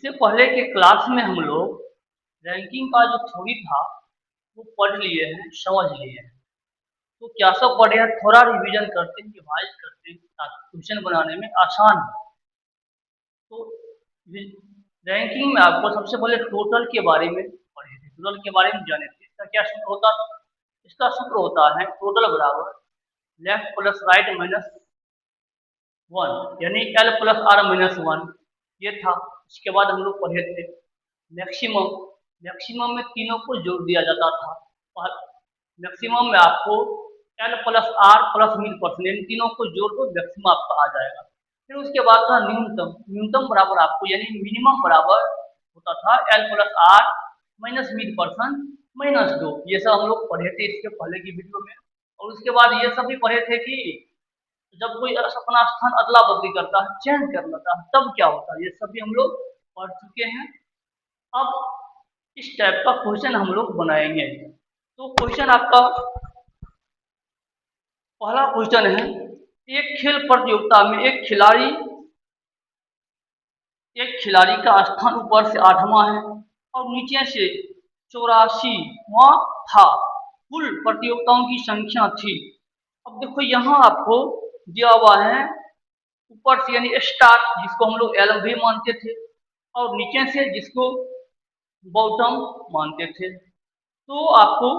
इससे पहले के क्लास में हम लोग रैंकिंग का जो थ्योरी था वो पढ़ लिए हैं, समझ लिए हैं। तो क्या सब पढ़े हैं, थोड़ा रिवीजन करते हैं, रिवाइज करते हैं ताकि क्वेश्चन बनाने में आसान हो। तो रैंकिंग में आपको सबसे पहले टोटल के बारे में पढ़े थे, टोटल के बारे में जाने थे। इसका क्या सूत्र होता है? इसका सूत्र होता है टोटल बराबर लेफ्ट प्लस राइट माइनस 1, यानी एल प्लस आर माइनस 1। ये था। उसके बाद हम लोग पढ़े थे मैक्सिमम। मैक्सिमम में तीनों को जोड़ दिया जाता था और मैक्सिमम में आपको L plus R plus mid percent, इन तीनों को जोड़ दो, मैक्सिमम आपका आ जाएगा। फिर उसके बाद था न्यूनतम। न्यूनतम बराबर आपको यानी मिनिमम बराबर होता था L plus R minus mid percent minus 2। ये सब हम लोग पढ़े थे इसके पहले की वीडियो में। और उसके बाद ये सब भी पढ़े थे कि जब कोई अपना स्थान अदला बदली करता है, चेंज कर लेता है, तब क्या होता है, ये सब भी हम लोग पढ़ चुके हैं। अब इस टाइप का क्वेश्चन हम लोग बनाएंगे। तो क्वेश्चन आपका पहला क्वेश्चन है, एक खेल प्रतियोगिता में एक खिलाड़ी का स्थान ऊपर से 8वां है और नीचे से 84वां था। कुल प्रतियोगिताओं की संख्या थी। अब देखो यहाँ आपको दिया हुआ है ऊपर से यानी स्टार्ट, जिसको हम लोग एल भी मानते थे, और नीचे से जिसको बॉटम मानते थे। तो आपको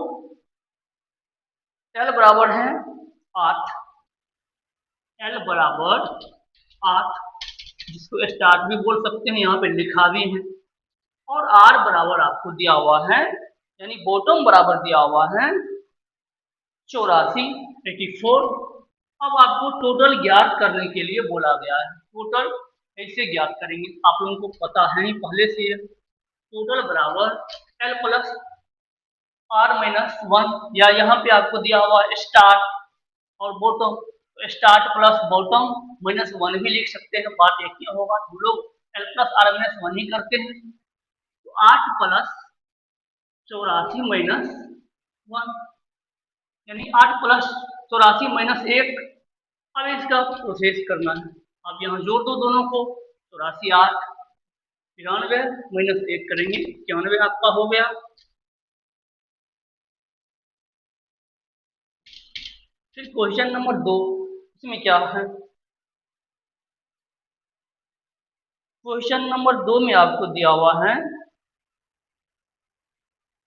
एल बराबर है 8, एल बराबर 8, जिसको स्टार्ट भी बोल सकते हैं, यहाँ पे लिखा भी है। और आर बराबर आपको दिया हुआ है, यानी बॉटम बराबर दिया हुआ है 84, 84। अब आपको टोटल ज्ञात करने के लिए बोला गया है। टोटल कैसे ज्ञात करेंगे, आप लोगों को पता है ही पहले से। टोटल बराबर एल प्लस आर माइनस 1, या यहाँ पे आपको दिया हुआ स्टार्ट और bottom. Start plus bottom minus 1 भी लिख सकते हैं, बात एक ही होगा। हम लोग एल प्लस आर माइनस 1 ही करते हैं। तो 8 प्लस 84 माइनस 1, यानी 8 प्लस 84 माइनस 1। अब इसका प्रोसेस करना है। अब यहाँ जोड़ दो दोनों को, 84 8, 93 माइनस 1 करेंगे, 91 आपका हो गया। फिर क्वेश्चन नंबर 2, इसमें क्या है? क्वेश्चन नंबर 2 में आपको दिया हुआ है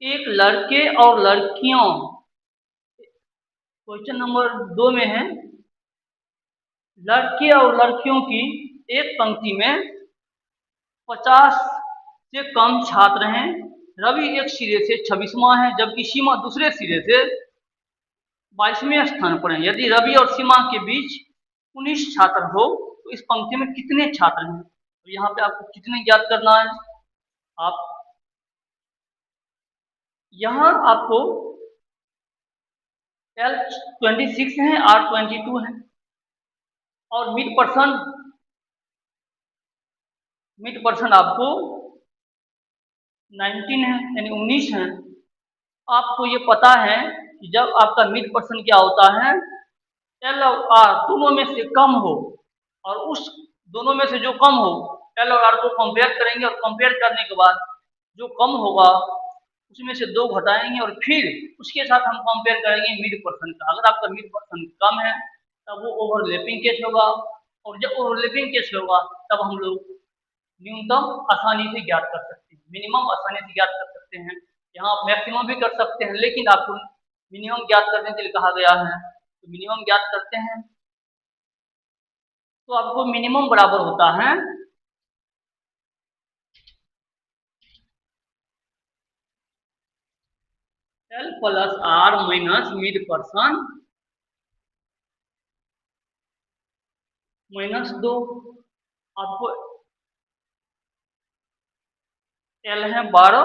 एक लड़के और लड़कियों, क्वेश्चन नंबर 2 में है लड़के और लड़कियों की एक पंक्ति में 50 से कम छात्र हैं। रवि एक सिरे से 26वां है, जबकि सीमा दूसरे सिरे से 22वें स्थान पर है। यदि रवि और सीमा के बीच 19 छात्र हो तो इस पंक्ति में कितने छात्र हैं? तो यहाँ पे आपको कितने ज्ञात करना है। आप यहाँ आपको एल 26 है, आर 22 है, और मिड पर्सन आपको 19 है, यानी 19 है। आपको ये पता है कि जब आपका मिड पर्सन क्या होता है, एल और आर दोनों में से कम हो, और उस दोनों में से जो कम हो, एल और आर को कंपेयर करेंगे, और कंपेयर करने के बाद जो कम होगा उसमें से 2 घटाएंगे, और फिर उसके साथ हम कंपेयर करेंगे मिड पर्सन का। अगर आपका मिड पर्सन कम है तब वो ओवरलैपिंग केस होगा, और जब ओवरलैपिंग केस होगा तब हम लोग न्यूनतम आसानी से ज्ञात कर सकते हैं, मिनिमम आसानी से ज्ञात कर सकते हैं। यहाँ आप मैक्सिमम भी कर सकते हैं, लेकिन आपको मिनिमम ज्ञात करने के लिए कहा गया है, तो मिनिमम ज्ञात करते हैं। तो आपको मिनिमम बराबर होता है L plus R minus mid person minus 2। आपको एल है 12